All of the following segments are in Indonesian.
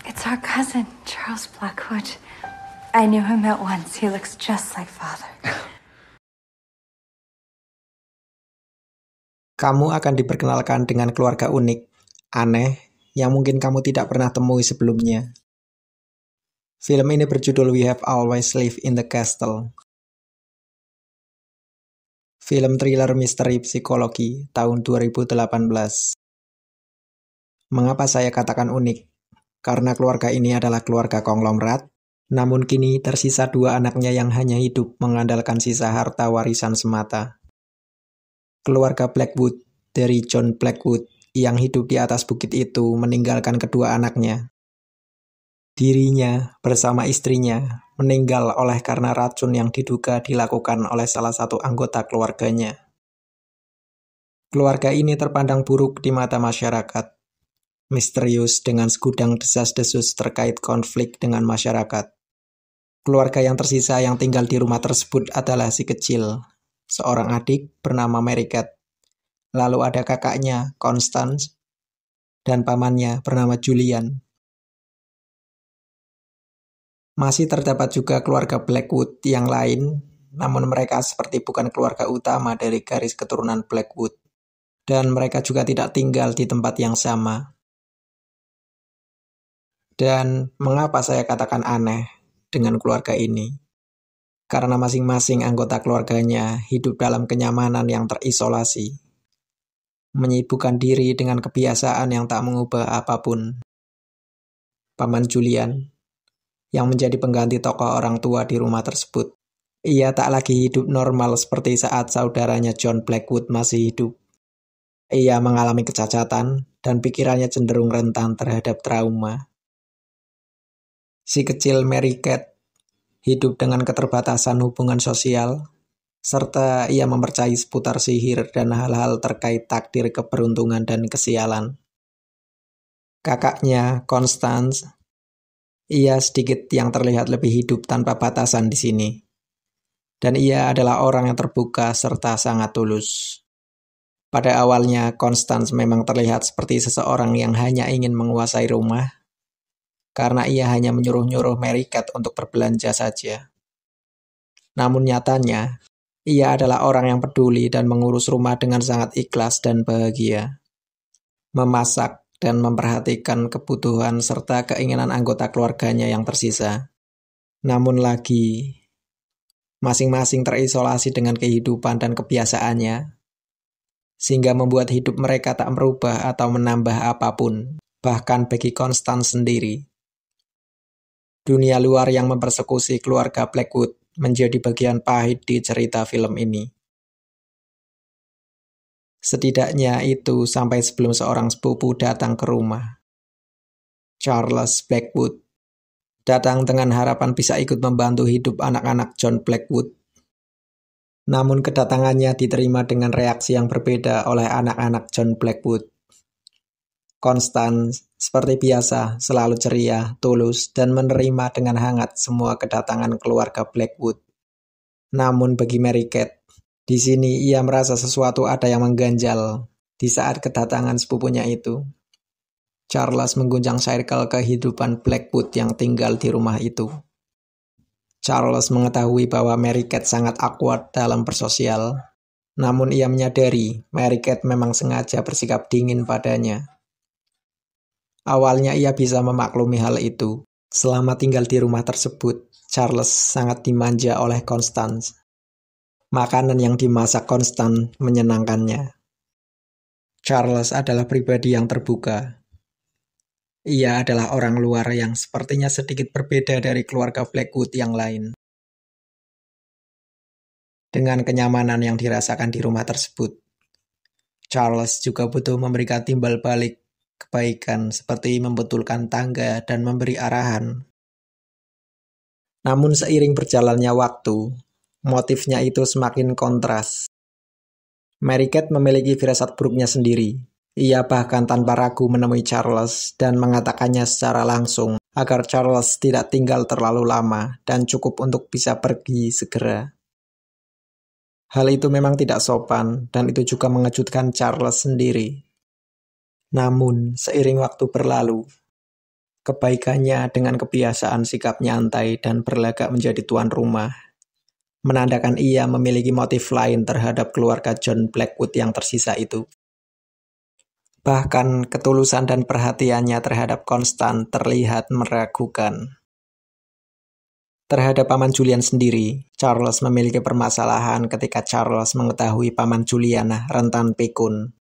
It's our cousin, Charles Blackwood. I knew him at once. He looks just like father. Kamu akan diperkenalkan dengan keluarga unik, aneh, yang mungkin kamu tidak pernah temui sebelumnya. Film ini berjudul We Have Always Lived in the Castle. Film thriller misteri psikologi tahun 2018. Mengapa saya katakan unik? Karena keluarga ini adalah keluarga konglomerat, namun kini tersisa 2 anaknya yang hanya hidup mengandalkan sisa harta warisan semata. Keluarga Blackwood dari John Blackwood yang hidup di atas bukit itu meninggalkan kedua anaknya. Dirinya bersama istrinya meninggal oleh karena racun yang diduga dilakukan oleh salah satu anggota keluarganya. Keluarga ini terpandang buruk di mata masyarakat, misterius dengan segudang desas-desus terkait konflik dengan masyarakat. Keluarga yang tersisa yang tinggal di rumah tersebut adalah si kecil, seorang adik bernama Mary Cat. Lalu ada kakaknya, Constance, dan pamannya bernama Julian. Masih terdapat juga keluarga Blackwood yang lain, namun mereka seperti bukan keluarga utama dari garis keturunan Blackwood. Dan mereka juga tidak tinggal di tempat yang sama. Dan mengapa saya katakan aneh dengan keluarga ini? Karena masing-masing anggota keluarganya hidup dalam kenyamanan yang terisolasi, menyibukkan diri dengan kebiasaan yang tak mengubah apapun. Paman Julian, yang menjadi pengganti tokoh orang tua di rumah tersebut, ia tak lagi hidup normal seperti saat saudaranya John Blackwood masih hidup. Ia mengalami kecacatan dan pikirannya cenderung rentan terhadap trauma. Si kecil Mary Cat hidup dengan keterbatasan hubungan sosial, serta ia mempercayai seputar sihir dan hal-hal terkait takdir keberuntungan dan kesialan. Kakaknya, Constance, ia sedikit yang terlihat lebih hidup tanpa batasan di sini. Dan ia adalah orang yang terbuka serta sangat tulus. Pada awalnya, Constance memang terlihat seperti seseorang yang hanya ingin menguasai rumah, karena ia hanya menyuruh-nyuruh Mary Cat untuk berbelanja saja. Namun nyatanya, ia adalah orang yang peduli dan mengurus rumah dengan sangat ikhlas dan bahagia. Memasak dan memperhatikan kebutuhan serta keinginan anggota keluarganya yang tersisa. Namun lagi, masing-masing terisolasi dengan kehidupan dan kebiasaannya, sehingga membuat hidup mereka tak merubah atau menambah apapun, bahkan bagi Constance sendiri. Dunia luar yang mempersekusi keluarga Blackwood menjadi bagian pahit di cerita film ini. Setidaknya itu sampai sebelum seorang sepupu datang ke rumah. Charles Blackwood datang dengan harapan bisa ikut membantu hidup anak-anak John Blackwood. Namun kedatangannya diterima dengan reaksi yang berbeda oleh anak-anak John Blackwood. Constance, seperti biasa, selalu ceria, tulus, dan menerima dengan hangat semua kedatangan keluarga Blackwood. Namun bagi Mary Cat, di sini ia merasa sesuatu ada yang mengganjal di saat kedatangan sepupunya itu. Charles mengguncang circle kehidupan Blackwood yang tinggal di rumah itu. Charles mengetahui bahwa Mary Cat sangat awkward dalam bersosial, namun ia menyadari Mary Cat memang sengaja bersikap dingin padanya. Awalnya ia bisa memaklumi hal itu. Selama tinggal di rumah tersebut, Charles sangat dimanja oleh Constance. Makanan yang dimasak Constance menyenangkannya. Charles adalah pribadi yang terbuka. Ia adalah orang luar yang sepertinya sedikit berbeda dari keluarga Blackwood yang lain. Dengan kenyamanan yang dirasakan di rumah tersebut, Charles juga butuh memberikan timbal balik kebaikan seperti membetulkan tangga dan memberi arahan. Namun seiring berjalannya waktu, motifnya itu semakin kontras. Mary Cat memiliki firasat buruknya sendiri. Ia bahkan tanpa ragu menemui Charles dan mengatakannya secara langsung agar Charles tidak tinggal terlalu lama dan cukup untuk bisa pergi segera. Hal itu memang tidak sopan dan itu juga mengejutkan Charles sendiri. Namun, seiring waktu berlalu, Kebaikannya dengan kebiasaan sikap nyantai dan berlagak menjadi tuan rumah, menandakan ia memiliki motif lain terhadap keluarga John Blackwood yang tersisa itu. Bahkan ketulusan dan perhatiannya terhadap Constance terlihat meragukan. Terhadap Paman Julian sendiri, Charles memiliki permasalahan ketika Charles mengetahui Paman Julian rentan pikun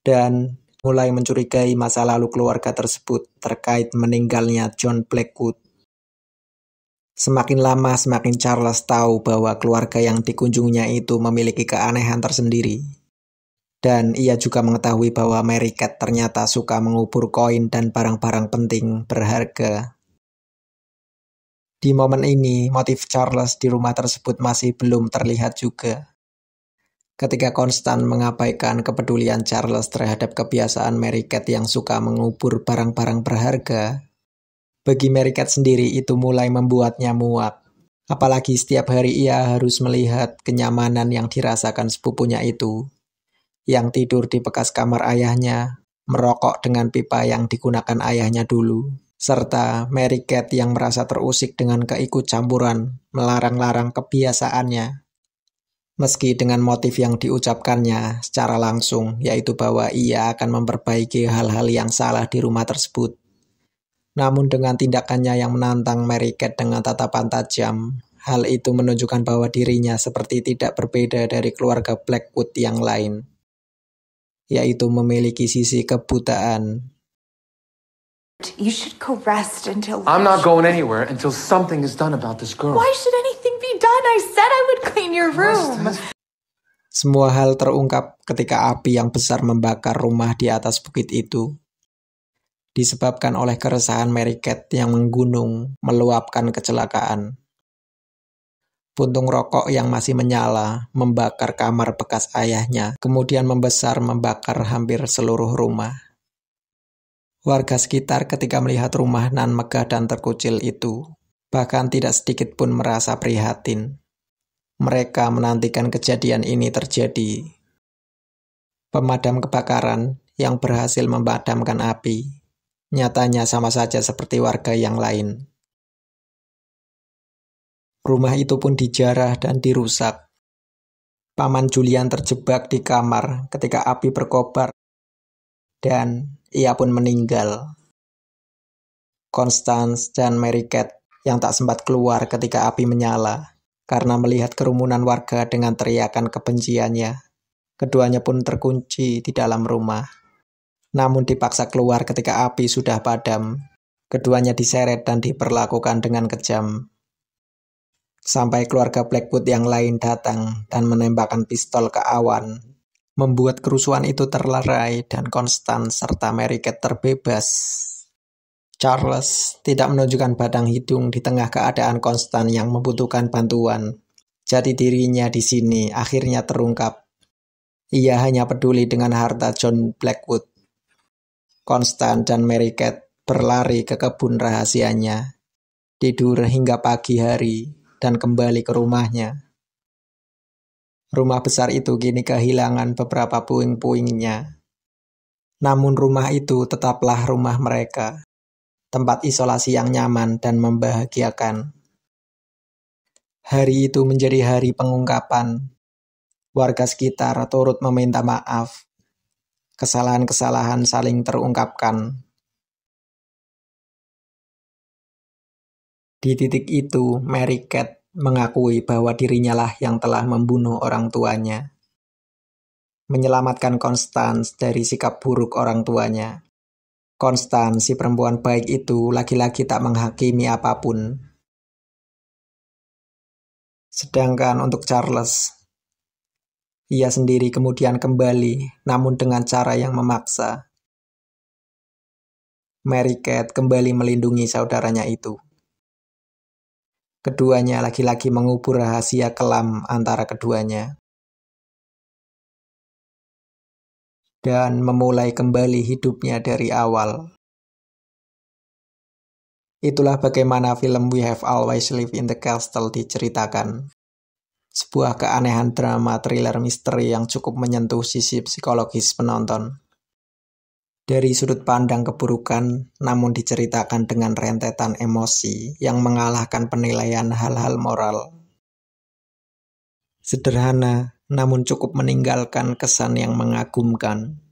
dan mulai mencurigai masa lalu keluarga tersebut terkait meninggalnya John Blackwood. Semakin lama semakin Charles tahu bahwa keluarga yang dikunjunginya itu memiliki keanehan tersendiri. Dan ia juga mengetahui bahwa Mary Cat ternyata suka mengubur koin dan barang-barang penting berharga. Di momen ini, motif Charles di rumah tersebut masih belum terlihat juga. Ketika Constance mengabaikan kepedulian Charles terhadap kebiasaan Mary Cat yang suka mengubur barang-barang berharga, bagi Mary Cat sendiri itu mulai membuatnya muak. Apalagi setiap hari ia harus melihat kenyamanan yang dirasakan sepupunya itu, yang tidur di bekas kamar ayahnya, merokok dengan pipa yang digunakan ayahnya dulu, serta Mary Cat yang merasa terusik dengan keikutcampuran, melarang-larang kebiasaannya. Meski dengan motif yang diucapkannya secara langsung, yaitu bahwa ia akan memperbaiki hal-hal yang salah di rumah tersebut. Namun dengan tindakannya yang menantang Mary Cat dengan tatapan tajam, hal itu menunjukkan bahwa dirinya seperti tidak berbeda dari keluarga Blackwood yang lain, yaitu memiliki sisi kebutaan. You should go rest until I'm not going anywhere until something is done about this girl. Why should anything be done? I said I would clean your room. Semua hal terungkap ketika api yang besar membakar rumah di atas bukit itu. Disebabkan oleh keresahan Mary Cat yang menggunung meluapkan kecelakaan. Puntung rokok yang masih menyala membakar kamar bekas ayahnya, kemudian membesar membakar hampir seluruh rumah. Warga sekitar ketika melihat rumah nan megah dan terkucil itu, bahkan tidak sedikit pun merasa prihatin. Mereka menantikan kejadian ini terjadi. Pemadam kebakaran yang berhasil memadamkan api, nyatanya sama saja seperti warga yang lain. Rumah itu pun dijarah dan dirusak. Paman Julian terjebak di kamar ketika api berkobar, dan ia pun meninggal. Constance dan Mary Cat yang tak sempat keluar ketika api menyala karena melihat kerumunan warga dengan teriakan kebenciannya. Keduanya pun terkunci di dalam rumah. Namun dipaksa keluar ketika api sudah padam. Keduanya diseret dan diperlakukan dengan kejam. Sampai keluarga Blackwood yang lain datang dan menembakkan pistol ke awan, membuat kerusuhan itu terlerai dan Constance serta Mary Cat terbebas. Charles tidak menunjukkan batang hidung di tengah keadaan Constance yang membutuhkan bantuan. Jati dirinya di sini akhirnya terungkap. Ia hanya peduli dengan harta John Blackwood. Constance dan Mary Cat berlari ke kebun rahasianya, tidur hingga pagi hari, dan kembali ke rumahnya. Rumah besar itu kini kehilangan beberapa puing-puingnya. Namun rumah itu tetaplah rumah mereka, tempat isolasi yang nyaman dan membahagiakan. Hari itu menjadi hari pengungkapan. Warga sekitar turut meminta maaf. Kesalahan-kesalahan saling terungkapkan. Di titik itu, Mary Cat mengakui bahwa dirinya lah yang telah membunuh orang tuanya. Menyelamatkan Constance dari sikap buruk orang tuanya. Constance, si perempuan baik itu, lagi-lagi tak menghakimi apapun. Sedangkan untuk Charles, ia sendiri kemudian kembali, namun dengan cara yang memaksa. Mary Cat kembali melindungi saudaranya itu. Keduanya lagi-lagi mengubur rahasia kelam antara keduanya. Dan memulai kembali hidupnya dari awal. Itulah bagaimana film We Have Always Lived in the Castle diceritakan. Sebuah keanehan drama thriller misteri yang cukup menyentuh sisi psikologis penonton. Dari sudut pandang keburukan, namun diceritakan dengan rentetan emosi yang mengalahkan penilaian hal-hal moral. Sederhana, namun cukup meninggalkan kesan yang mengagumkan.